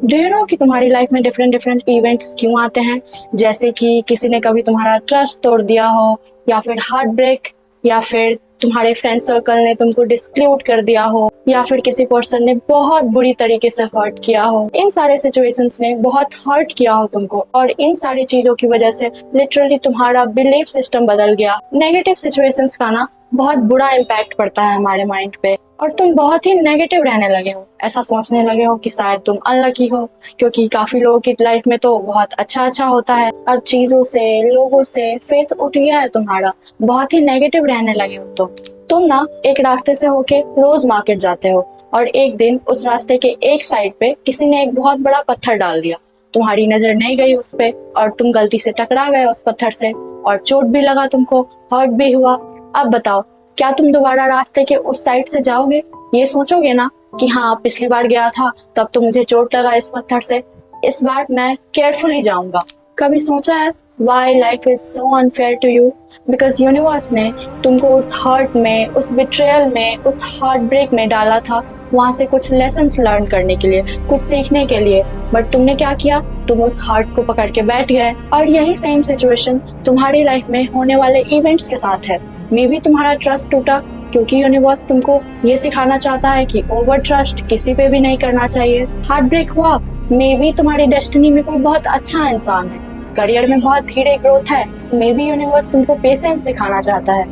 Do you know कि तुम्हारी life में डिफरेंट डिफरेंट इवेंट्स क्यों आते हैं? जैसे कि किसी ने कभी तुम्हारा ट्रस्ट तोड़ दिया हो, या फिर हार्ट ब्रेक, या फिर तुम्हारे फ्रेंड सर्कल ने तुमको डिस्क्लूड कर दिया हो, या फिर किसी पर्सन ने बहुत बुरी तरीके से हर्ट किया हो। इन सारे सिचुएशंस ने बहुत हर्ट किया हो तुमको, और इन सारी चीजों की वजह से लिटरली तुम्हारा बिलीफ सिस्टम बदल गया। नेगेटिव सिचुएशंस का ना बहुत बुरा इम्पैक्ट पड़ता है हमारे माइंड पे, और तुम बहुत ही नेगेटिव रहने लगे हो। ऐसा सोचने लगे हो कि शायद तुम अनलकी हो, क्योंकि काफी लोगों की लाइफ में तो बहुत अच्छा अच्छा होता है। अब चीजों से, लोगों से फेथ उठ गया है तुम्हारा, बहुत ही नेगेटिव रहने लगे हो। तुम ना एक रास्ते से होके रोज मार्केट जाते हो, और एक दिन उस रास्ते के एक साइड पे किसी ने एक बहुत बड़ा पत्थर डाल दिया। तुम्हारी नजर नहीं गई उस पे, और तुम गलती से टकरा गए उस पत्थर से, और चोट भी लगा तुमको, हर्ट भी हुआ। अब बताओ, क्या तुम दोबारा रास्ते के उस साइड से जाओगे? ये सोचोगे ना कि हाँ, पिछली बार गया था तब तो मुझे चोट लगा इस पत्थर से, इस बार मैं केयरफुली जाऊंगा। कभी सोचा है why life is so unfair to you? Because universe ने तुमको उस हर्ट में, उस बिट्रेयल में, उस हार्ट ब्रेक में डाला था, वहां से कुछ लेसन्स लर्न करने के लिए, कुछ सीखने के लिए। बट तुमने क्या किया? तुम उस हार्ट को पकड़ के बैठ गए। और यही सेम सिचुएशन तुम्हारी लाइफ में होने वाले इवेंट्स के साथ है। मे बी तुम्हारा ट्रस्ट टूटा, क्योंकि यूनिवर्स तुमको ये सिखाना चाहता है कि ओवर ट्रस्ट किसी पे भी नहीं करना चाहिए। हार्ट ब्रेक हुआ, मे बी तुम्हारी डेस्टिनी में कोई बहुत अच्छा इंसान है, करियर में बहुत धीरे ग्रोथ है, मे बी यूनिवर्स तुमको पेशेंस सिखाना चाहता है।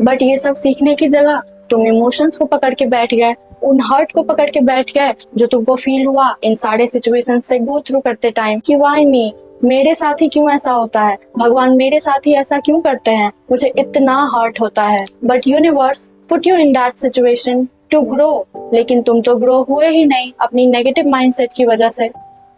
बट ये सब सीखने की जगह तुम इमोशंस को पकड़ के बैठ गए, उन हर्ट को पकड़ के बैठ गए जो तुमको फील हुआ इन सारे सिचुएशन से गो थ्रू करते टाइम, कि वाई मी, मेरे साथ ही क्यों ऐसा होता है, भगवान मेरे साथ ही ऐसा क्यों करते हैं, मुझे इतना हर्ट होता है। But universe put you in that situation to grow, लेकिन तुम तो ग्रो हुए ही नहीं अपनी नेगेटिव माइंडसेट की वजह से।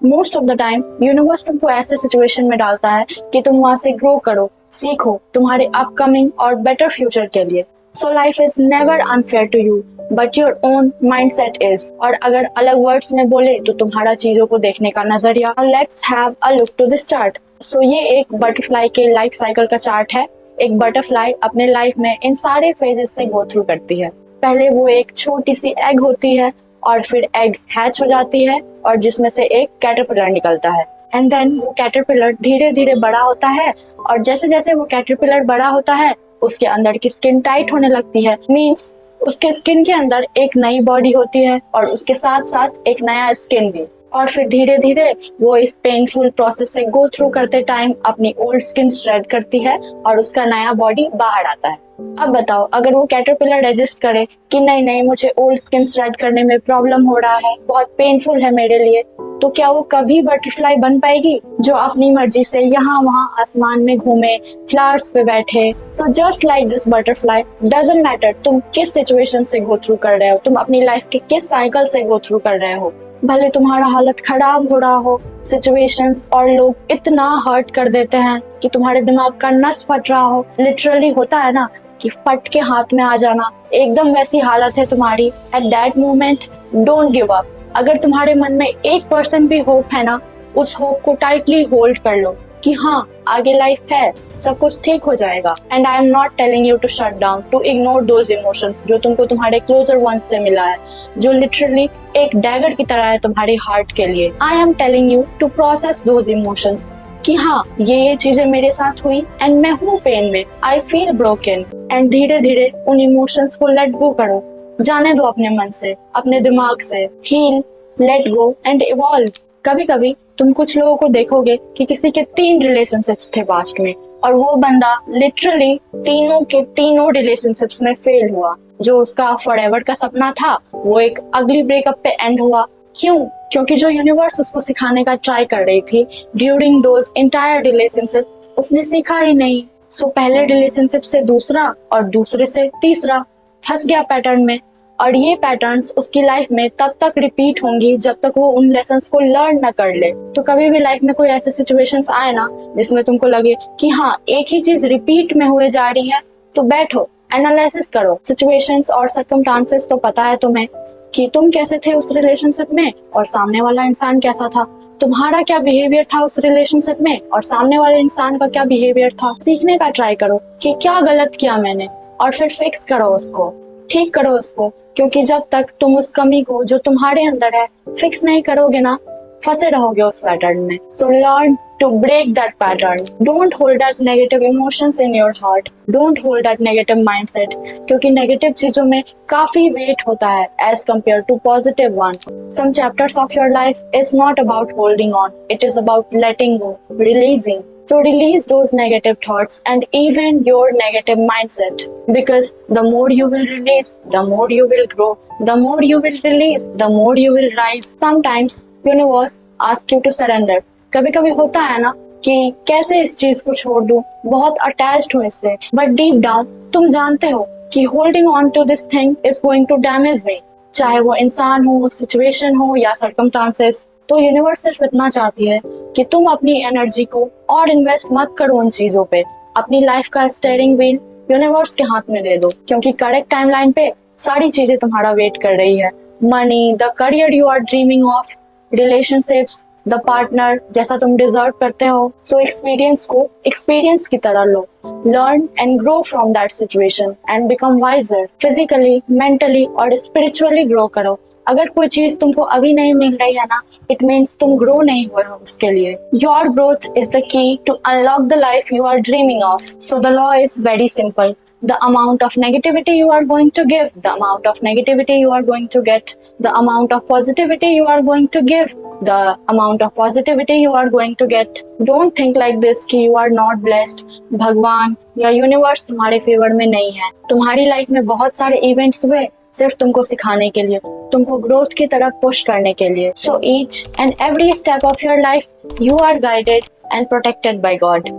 Most of the time universe तुमको ऐसे सिचुएशन में डालता है कि तुम वहां से ग्रो करो, सीखो तुम्हारे अपकमिंग और बेटर फ्यूचर के लिए। So life is never unfair to you, but your own mindset is. और अगर अलग वर्ड्स में बोले तो तुम्हारा चीजों को देखने का नजरिया। Let's have a look to this chart. So ये एक बटरफ्लाई के लाइफ साइकिल का चार्ट है। एक बटरफ्लाई अपने लाइफ में इन सारे फेजेस से गो थ्रू करती है। पहले वो एक छोटी सी एग होती है, और फिर एग हैच हो जाती है, और जिसमें से एक कैटरपिलर निकलता है। एंड देन वो कैटरपिलर धीरे धीरे बड़ा होता है, और जैसे जैसे वो कैटरपिलर बड़ा होता है उसके अंदर की स्किन टाइट होने लगती है। मीन्स उसके स्किन के अंदर एक नई बॉडी होती है, और उसके साथ साथ एक नया स्किन भी। और फिर धीरे धीरे वो इस पेनफुल प्रोसेस से गो थ्रू करते टाइम अपनी ओल्ड स्किन श्रेड करती है, और उसका नया बॉडी बाहर आता है। अब बताओ, अगर वो कैटरपिलर रेजिस्ट करे कि नहीं नहीं, मुझे ओल्ड स्किन श्रेड करने में प्रॉब्लम हो रहा है, बहुत पेनफुल है मेरे लिए, तो क्या वो कभी बटरफ्लाई बन पाएगी जो अपनी मर्जी से यहाँ वहाँ आसमान में घूमे, फ्लावर्स पे बैठे? So just like this butterfly, doesn't matter तुम किस सिचुएशन से गो थ्रू कर रहे हो, तुम अपनी लाइफ के किस साइकिल से गो थ्रू कर रहे हो, भले तुम्हारा हालत खराब हो रहा हो, सिचुएशंस और लोग इतना हर्ट कर देते हैं कि तुम्हारे दिमाग का नस फट रहा हो, लिटरली होता है ना कि फट के हाथ में आ जाना, एकदम वैसी हालत है तुम्हारी। At that moment don't give up. अगर तुम्हारे मन में 1% भी होप है ना, उस होप को टाइटली होल्ड कर लो कि हाँ, आगे लाइफ है, सब कुछ ठीक हो जाएगा। And I am not telling you to shut down, to ignore those emotions जो तुमको तुम्हारे क्लोजर वन से मिला है, जो लिटरली एक डैगर की तरह है तुम्हारी हार्ट के लिए। I am telling you to process those emotions कि हाँ, ये चीजें मेरे साथ हुई, एंड मैं हूँ पेन में, आई फील ब्रोकन। एंड धीरे धीरे उन इमोशंस को लेट गो करो, जाने दो अपने मन से, अपने दिमाग से। Heal, let go and evolve. कभी कभी तुम कुछ लोगों को देखोगे कि किसी के 3 रिलेशनशिप्स थे पास्ट में, और वो बंदा लिटरली तीनों के तीनों रिलेशनशिप्स में फेल हुआ। जो उसका फॉरएवर का सपना था वो एक अगली ब्रेकअप पे एंड हुआ। क्यों? क्योंकि जो यूनिवर्स उसको सिखाने का ट्राई कर रही थी ड्यूरिंग दोज एंटायर रिलेशनशिप, उसने सीखा ही नहीं। सो पहले रिलेशनशिप से दूसरा, और दूसरे से तीसरा, फंस गया पैटर्न में। और ये पैटर्न्स उसकी लाइफ में तब तक रिपीट होंगी जब तक वो उन लेसन्स को लर्न न कर ले। तो कभी भी लाइफ में कोई ऐसे सिचुएशंस आए ना जिसमें तुमको लगे कि हाँ, एक ही चीज रिपीट में हुए जा रही है, तो बैठो, एनालिसिस करो सिचुएशंस और सर्कमस्टांसेस। तो पता है तुम्हें कि तुम कैसे थे उस रिलेशनशिप में, और सामने वाला इंसान कैसा था, तुम्हारा क्या बिहेवियर था उस रिलेशनशिप में, और सामने वाले इंसान का क्या बिहेवियर था। सीखने का ट्राई करो कि क्या गलत किया मैंने, और फिर फिक्स करो उसको, ठीक करो उसको। क्योंकि जब तक तुम उस कमी को जो तुम्हारे अंदर है फिक्स नहीं करोगे ना, फंसे रहोगे उस पैटर्न में। So learn to break that pattern. Don't hold that negative emotions in your heart, don't hold that negative mindset, क्योंकि नेगेटिव चीजों में काफी वेट होता है as compare to positive one. Some chapters of your life is not about holding on, it is about letting go, releasing. So release those negative thoughts and even your negative mindset, because the more you will release, the more you will grow, the more you will release, the more you will rise. Sometimes universe ask you to surrender. कभी कभी होता है ना कि कैसे इस चीज को छोड़ दूं, बहुत अटैच्ड हूँ इससे, बट डीप डाउन तुम जानते हो कि holding on to this thing is going to damage me, चाहे वो इंसान हो, सिचुएशन हो या सर्कमस्टांसेस। तो यूनिवर्स सिर्फ इतना चाहती है कि तुम अपनी एनर्जी को और इन्वेस्ट मत करो उन चीजों पे, अपनी लाइफ का स्टीयरिंग व्हील यूनिवर्स के हाथ में दे दो, क्योंकि करेक्ट टाइमलाइन पे सारी चीजें तुम्हारा वेट कर रही है। Money, the career you are dreaming of, relationships, the partner जैसा तुम डिजर्व करते हो। सो एक्सपीरियंस को एक्सपीरियंस की तरह लो, learn and grow from that situation and become wiser. Physically, mentally और स्पिरिचुअली ग्रो करो। अगर कोई चीज तुमको अभी नहीं मिल रही है ना, इट मीन्स तुम ग्रो नहीं हुए हो उसके लिए। Your growth is the key to unlock the life you are dreaming of. So the law is very simple. The amount of negativity you are going to give, the amount of negativity you are going to get, the amount of positivity you are going to give, the amount of positivity you are going to get. Don't think like this कि you are not blessed. भगवान या universe तुम्हारे favour में नहीं है। तुम्हारी life में बहुत सारे इवेंट्स हुए सिर्फ तुमको सिखाने के लिए, तुमको ग्रोथ की तरफ पुश करने के लिए। So each and every step of your life you are guided and protected by God.